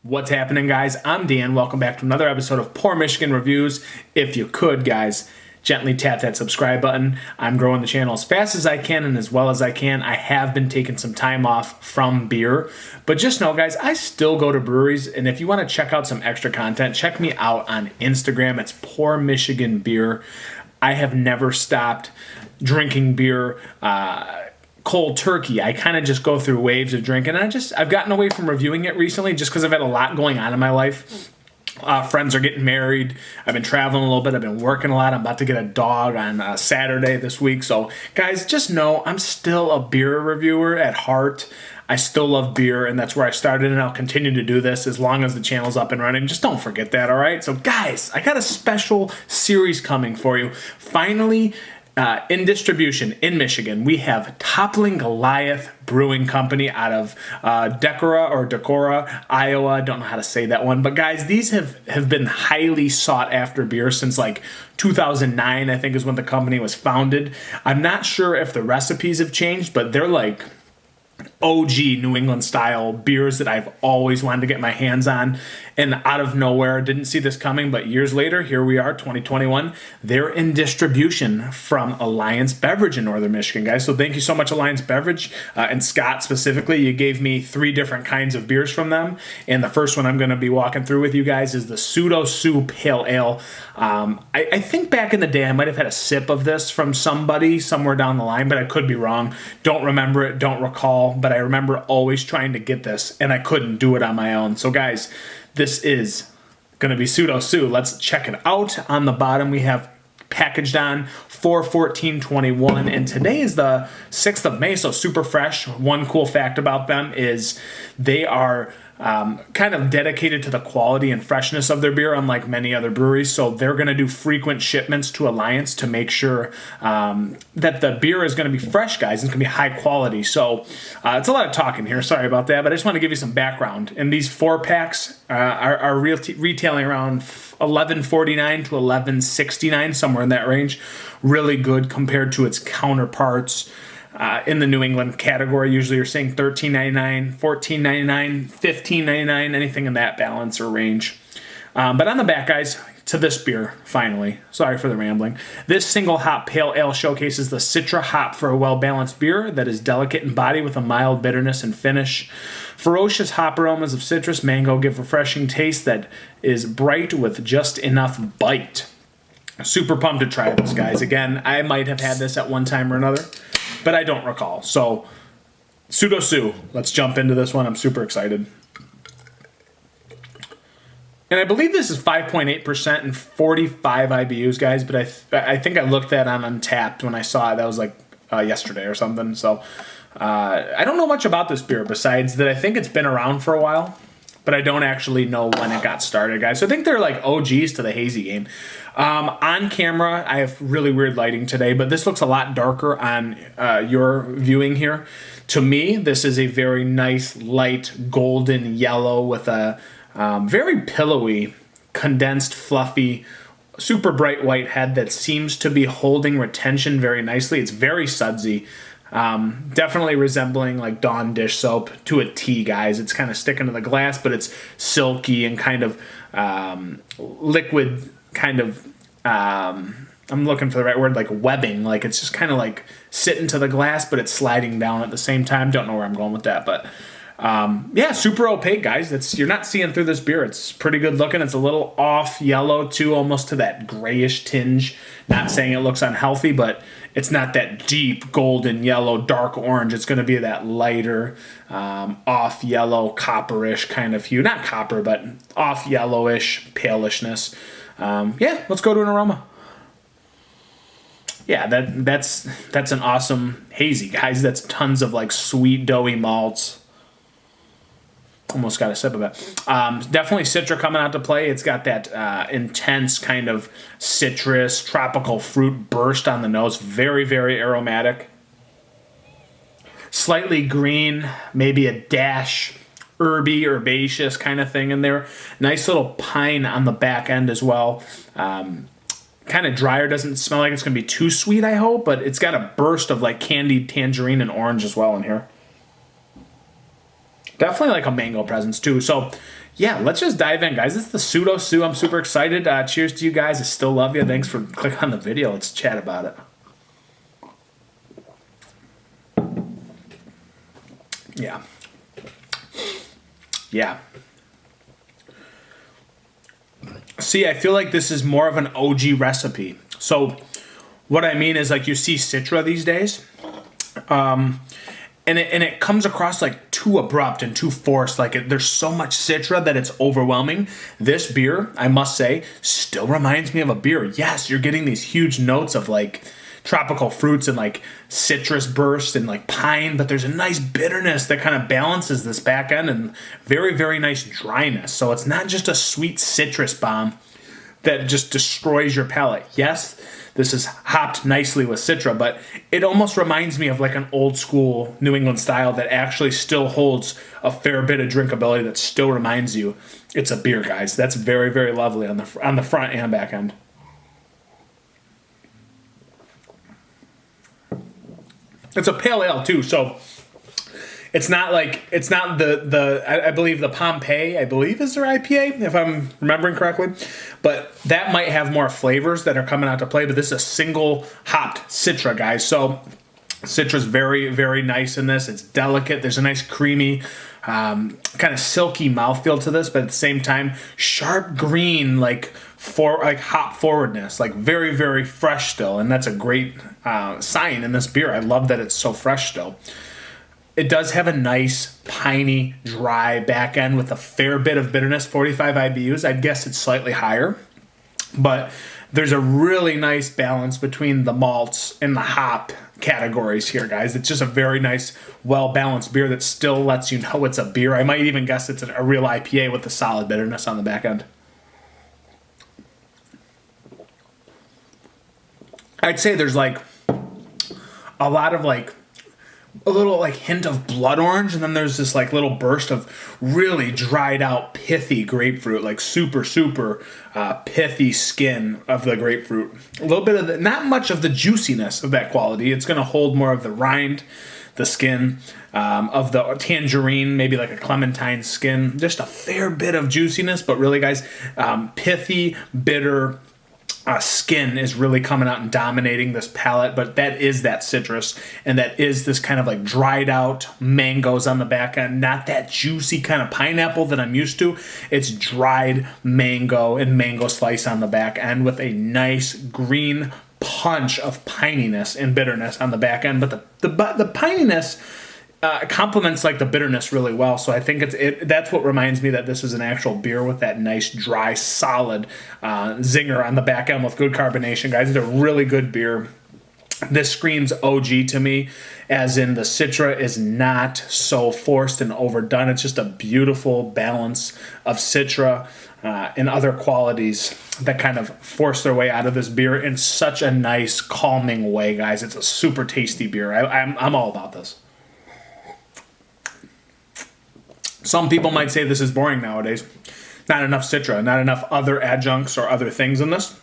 What's happening, guys? I'm Dan. Welcome back to another episode of Pour Michigan Reviews. If you could, guys, gently tap that subscribe button. I'm growing the channel as fast as I can and as well as I can. I have been taking some time off from beer, but just know, guys, I still go to breweries, and if you want to check out some extra content, check me out on Instagram. It's pourmichiganbeer. I have never stopped drinking beer cold turkey. I kind of just go through waves of drinking, and I've gotten away from reviewing it recently just because I've had a lot going on in my life. Friends are getting married. I've been traveling a little bit. I've been working a lot. I'm about to get a dog on Saturday this week. So, guys, just know I'm still a beer reviewer at heart. I still love beer, and that's where I started, and I'll continue to do this as long as the channel's up and running. Just don't forget that, all right? So, guys, I got a special series coming for you. Finally, in distribution in Michigan, we have Toppling Goliath Brewing Company out of Decorah, Iowa. Don't know how to say that one. But guys, these have been highly sought after beer since like 2009, I think is when the company was founded. I'm not sure if the recipes have changed, but they're like OG New England style beers that I've always wanted to get my hands on, and out of nowhere, didn't see this coming, but years later, here we are, 2021, they're in distribution from Alliance Beverage in Northern Michigan, guys. So thank you so much, Alliance Beverage, and Scott specifically. You gave me 3 different kinds of beers from them, and the first one I'm going to be walking through with you guys is the Pseudo Pale Ale. I think back in the day, I might have had a sip of this from somebody somewhere down the line, but I could be wrong. Don't remember it, don't recall, but I remember always trying to get this, and I couldn't do it on my own. So guys, this is going to be Pseudo. Let's check it out. On the bottom, we have packaged on 4/14/21, and today is the 6th of May, so super fresh. One cool fact about them is they are kind of dedicated to the quality and freshness of their beer, unlike many other breweries. So they're going to do frequent shipments to Alliance to make sure that the beer is going to be fresh, guys. It's going to be high quality. So it's a lot of talking here. Sorry about that, but I just want to give you some background. And these 4-packs are retailing around $11.49 to $11.69, somewhere in that range. Really good compared to its counterparts in the New England category. Usually you're saying $13.99, $14.99, $15.99, anything in that balance or range. But on the back, guys, to this beer, finally. Sorry for the rambling. This single hop pale ale showcases the Citra hop for a well-balanced beer that is delicate in body with a mild bitterness and finish. Ferocious hop aromas of citrus, mango give refreshing taste that is bright with just enough bite. Super pumped to try this, guys. Again, I might have had this at one time or another, but I don't recall. So, Pseudo. Let's jump into this one. I'm super excited. And I believe this is 5.8% and 45 IBUs, guys, but I think I looked that on Untappd when I saw it. That was like yesterday or something. So, I don't know much about this beer besides that I think it's been around for a while, but I don't actually know when it got started, guys. So I think they're like OGs to the hazy game. On camera, I have really weird lighting today, but this looks a lot darker on your viewing here. To me, this is a very nice, light, golden yellow with a very pillowy, condensed, fluffy, super bright white head that seems to be holding retention very nicely. It's very sudsy. Definitely resembling like Dawn dish soap to a T, guys. It's kind of sticking to the glass, but it's silky and kind of liquid, kind of, I'm looking for the right word, like webbing. Like it's just kind of like sitting to the glass, but it's sliding down at the same time. Don't know where I'm going with that, but yeah, super opaque, guys. You're not seeing through this beer. It's pretty good looking. It's a little off yellow too, almost to that grayish tinge. Not saying it looks unhealthy, but it's not that deep golden yellow, dark orange. It's going to be that lighter, off yellow, copperish kind of hue. Not copper, but off yellowish, palishness. Yeah, let's go to an aroma. Yeah, that's an awesome hazy, guys. That's tons of like sweet, doughy malts. Almost got a sip of it. Definitely Citra coming out to play. It's got that intense kind of citrus, tropical fruit burst on the nose. Very, very aromatic. Slightly green, maybe a dash herby, herbaceous kind of thing in there. Nice little pine on the back end as well. Kind of drier. Doesn't smell like it's going to be too sweet, I hope, but it's got a burst of like candied tangerine and orange as well in here. Definitely like a mango presence too. So yeah, let's just dive in, guys. This is the Pseudo Sue. I'm super excited. Cheers to you guys. I still love you. Thanks for clicking on the video. Let's chat about it. Yeah. Yeah. See, I feel like this is more of an OG recipe. So what I mean is, like, you see Citra these days, and it comes across like too abrupt and too forced. Like, there's so much Citra that it's overwhelming. This beer, I must say, still reminds me of a beer. Yes, you're getting these huge notes of like tropical fruits and like citrus burst and like pine, but there's a nice bitterness that kind of balances this back end, and very, very nice dryness. So it's not just a sweet citrus bomb that just destroys your palate. Yes, this is hopped nicely with Citra, but it almost reminds me of like an old school New England style that actually still holds a fair bit of drinkability, that still reminds you it's a beer, guys. That's very, very lovely on the front and back end. It's a pale ale too, so it's not the I believe the Pompeii, I believe, is their IPA, if I'm remembering correctly. But that might have more flavors that are coming out to play, but this is a single hopped Citra, guys. So Citra's very, very nice in this. It's delicate. There's a nice creamy, kind of silky mouthfeel to this, but at the same time, sharp green, like hop forwardness, like very, very fresh still. And that's a great sign in this beer. I love that it's so fresh still. It does have a nice, piney, dry back end with a fair bit of bitterness, 45 IBUs. I'd guess it's slightly higher. But there's a really nice balance between the malts and the hop categories here, guys. It's just a very nice, well-balanced beer that still lets you know it's a beer. I might even guess it's a real IPA with a solid bitterness on the back end. I'd say there's like a lot of like a little like hint of blood orange, and then there's this like little burst of really dried out pithy grapefruit, like super pithy skin of the grapefruit. A little bit of not much of the juiciness of that quality. It's going to hold more of the rind, the skin of the tangerine, maybe like a clementine skin. Just a fair bit of juiciness, but really, guys, pithy, bitter. Skin is really coming out and dominating this palate, but that is that citrus, and that is this kind of like dried out mangoes on the back end, not that juicy kind of pineapple that I'm used to. It's dried mango and mango slice on the back end with a nice green punch of pininess and bitterness on the back end, but the pininess complements like the bitterness really well. So I think that's what reminds me that this is an actual beer with that nice, dry, solid zinger on the back end with good carbonation, guys. It's a really good beer. This screams OG to me, as in the Citra is not so forced and overdone. It's just a beautiful balance of Citra and other qualities that kind of force their way out of this beer in such a nice, calming way, guys. It's a super tasty beer. I'm all about this. Some people might say this is boring nowadays. Not enough Citra, not enough other adjuncts or other things in this.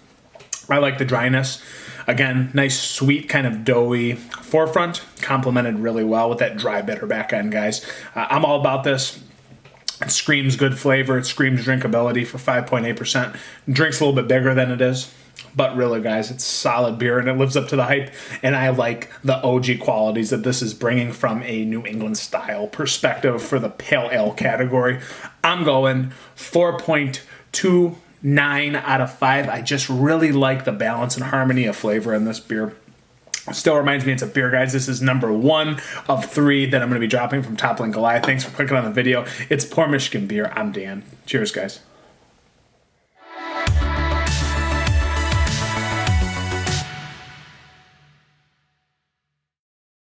I like the dryness. Again, nice, sweet, kind of doughy forefront, complemented really well with that dry, bitter back end, guys. I'm all about this. It screams good flavor. It screams drinkability for 5.8%. Drink's a little bit bigger than it is. But really, guys, it's solid beer, and it lives up to the hype. And I like the OG qualities that this is bringing from a New England style perspective for the pale ale category. I'm going 4.29 out of 5. I just really like the balance and harmony of flavor in this beer. Still reminds me it's a beer, guys. This is number 1 of 3 that I'm going to be dropping from Toppling Goliath. Thanks for clicking on the video. It's pourmichiganbeer. I'm Dan. Cheers, guys.